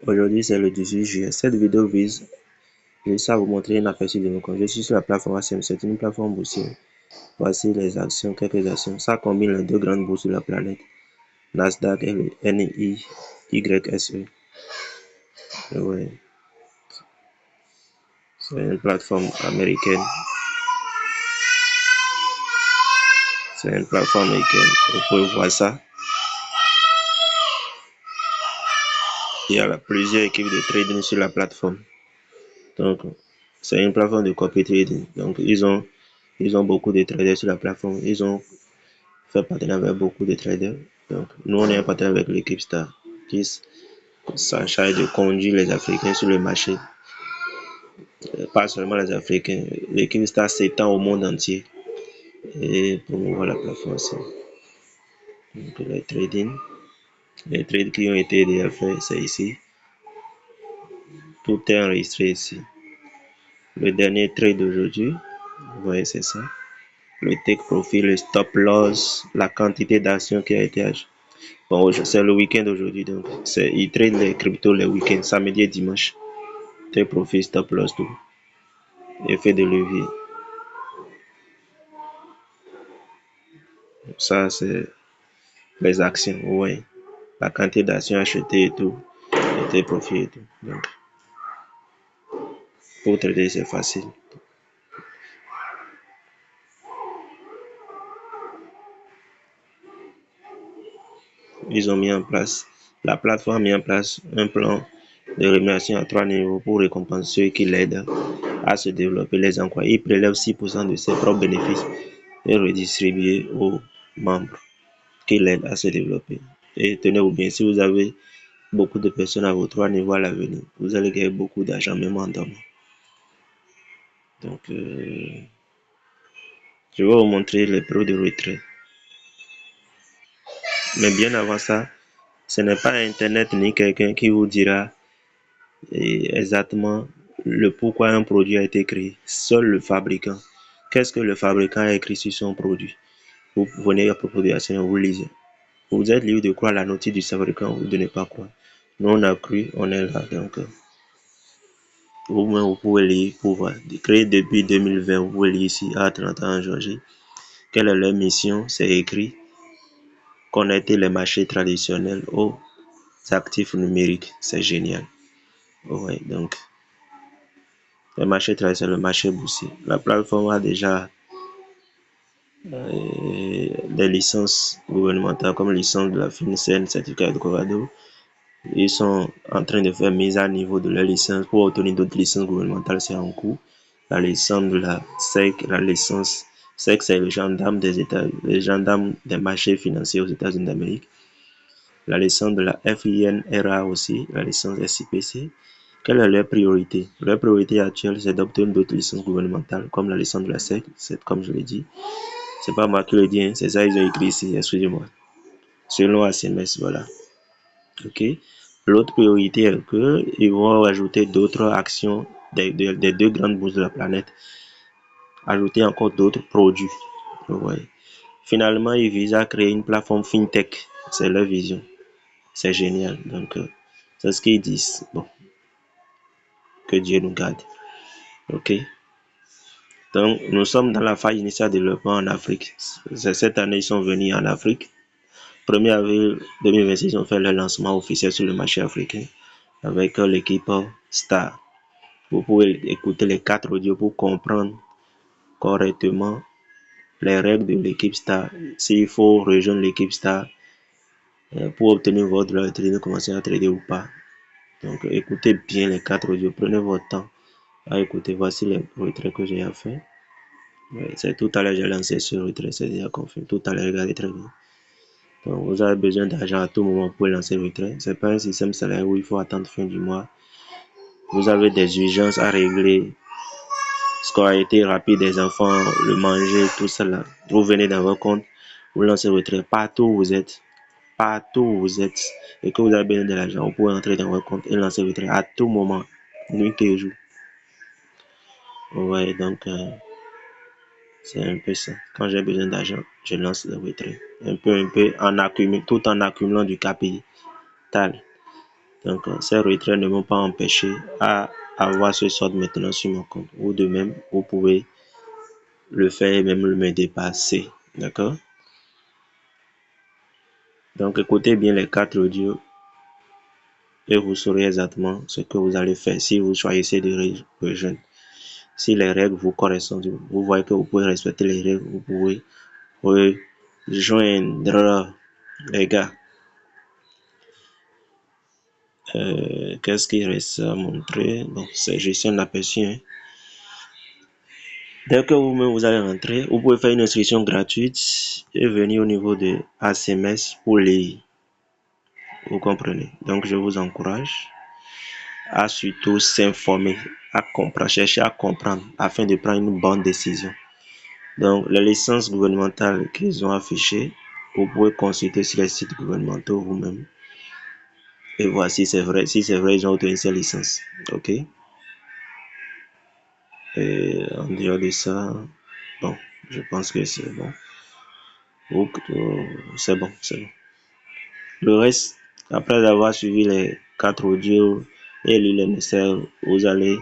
Aujourd'hui, c'est le 18 juillet. Cette vidéo vise juste à vous montrer un aperçu de mon compte. Je suis sur la plateforme ACM. C'est une plateforme boursière. Voici les actions, quelques actions. Ça combine les deux grandes bourses de la planète, Nasdaq et le NYSE. Ouais. C'est une plateforme américaine. C'est une plateforme américaine. Vous pouvez voir ça. Il y a plusieurs équipes de trading sur la plateforme. Donc, c'est une plateforme de copy trading. Donc, ils ont beaucoup de traders sur la plateforme. Ils ont fait partenariat avec beaucoup de traders. Donc, nous, on est un partenaire avec l'équipe Star qui s'en charge de conduire les Africains sur le marché. Pas seulement les Africains. L'équipe Star s'étend au monde entier et promouvoir la plateforme aussi. Donc, les trades qui ont été déjà faits, c'est ici. Tout est enregistré ici. Le dernier trade d'aujourd'hui, vous voyez, c'est ça. Le take profit, le stop loss, la quantité d'actions qui a été achetée. Bon, c'est le week-end aujourd'hui, donc ils trade les cryptos les week-ends, samedi et dimanche. Take profit, stop loss, tout. Effet de levier. Ça, c'est les actions, ouais. La quantité d'actions achetées et tout. Et take profit et tout. Donc, pour trader, c'est facile. Ils ont mis en place, la plateforme a mis en place un plan de rémunération à 3 niveaux pour récompenser ceux qui l'aident à se développer les emplois. Ils prélèvent 6% de ses propres bénéfices et redistribuent aux membres qui l'aident à se développer. Et tenez-vous bien, si vous avez beaucoup de personnes à vos 3 niveaux à l'avenir, vous allez gagner beaucoup d'argent, même en dormant. Donc, je vais vous montrer les pros de retrait. Mais bien avant ça, ce n'est pas Internet ni quelqu'un qui vous dira exactement le pourquoi un produit a été créé. Seul le fabricant. Qu'est-ce que le fabricant a écrit sur son produit? Vous venez à propos de la scène, vous lisez. Vous êtes libre de croire la notice du fabricant ou de ne pas croire. Nous, on a cru, on est là. Donc, vous pouvez lire pour voir. Créé depuis 2020, vous pouvez lire ici, à 30 ans en Georgie. Quelle est leur mission? C'est écrit. Connecter les marchés traditionnels aux actifs numériques. C'est génial. Ouais, donc, le marché traditionnel, le marché boursier. La plateforme a déjà des licences gouvernementales comme licence de la FINCEN, certificat de Corrado. Ils sont en train de faire mise à niveau de leur licence pour obtenir d'autres licences gouvernementales, c'est en cours. La licence de la SEC, la licence SEC, c'est le gendarme des États, le gendarme des marchés financiers aux États-Unis d'Amérique. La licence de la FINRA aussi, la licence SIPC. Quelle est leur priorité? Leur priorité actuelle, c'est d'obtenir d'autres licences gouvernementales, comme la licence de la SEC, c'est comme je l'ai dit. C'est pas moi qui le dis, hein, c'est ça ils ont écrit ici, excusez-moi. Selon ACMS, voilà. Ok. L'autre priorité est qu'ils vont ajouter d'autres actions des deux grandes bourses de la planète. Ajouter encore d'autres produits. Ouais. Finalement, ils visent à créer une plateforme FinTech. C'est leur vision. C'est génial. Donc, c'est ce qu'ils disent. Bon. Que Dieu nous garde. Ok. Donc, nous sommes dans la phase initiale de développement en Afrique. Cette année, ils sont venus en Afrique. 1er avril 2026, ils ont fait leur lancement officiel sur le marché africain avec l'équipe Star. Vous pouvez écouter les 4 audios pour comprendre correctement les règles de l'équipe Star. S'il faut rejoindre l'équipe Star pour obtenir votre droit de trader, commencer à trader ou pas. Donc, écoutez bien les 4 audios. Prenez votre temps à écouter. Voici les retraits que j'ai fait. C'est tout à l'heure, j'ai lancé ce retrait, c'est déjà confirmé. Tout à l'heure, regardez très bien. Donc, vous avez besoin d'argent à tout moment pour lancer le retrait. Ce n'est pas un système salaire où il faut attendre fin du mois. Vous avez des urgences à régler. Scolarité rapide des enfants, le manger, tout cela. Vous venez dans votre compte, vous lancez le retrait partout où vous êtes. Partout où vous êtes. Et que vous avez besoin de l'argent, vous pouvez entrer dans votre compte et lancer le retrait à tout moment. Nuit et jour. Ouais, donc, c'est un peu ça. Quand j'ai besoin d'argent, je lance le retrait. Un peu, tout en accumulant du capital. Donc, ces retraits ne m'ont pas empêché à avoir ce solde maintenant sur mon compte. Ou de même, vous pouvez le faire et même me dépasser. D'accord? Donc, écoutez bien les 4 audios et vous saurez exactement ce que vous allez faire si vous choisissez de rejoindre. Si les règles vous correspondent, vous voyez que vous pouvez respecter les règles, vous pouvez rejoindre les gars. Qu'est-ce qu'il reste à montrer? Bon, c'est juste un aperçu. Hein. Dès que vous-même vous allez rentrer, vous pouvez faire une inscription gratuite et venir au niveau de ACMS pour lire. Vous comprenez? Donc, je vous encourage à surtout s'informer, à comprendre, chercher à comprendre afin de prendre une bonne décision. Donc, les licences gouvernementales qu'ils ont affichées, vous pouvez consulter sur les sites gouvernementaux vous-même et voir si c'est vrai. Si c'est vrai, ils ont obtenu ces licences. OK? Et en dehors de ça, bon, je pense que c'est bon. C'est bon, c'est bon. Le reste, après avoir suivi les 4 audios et lu les messages, vous allez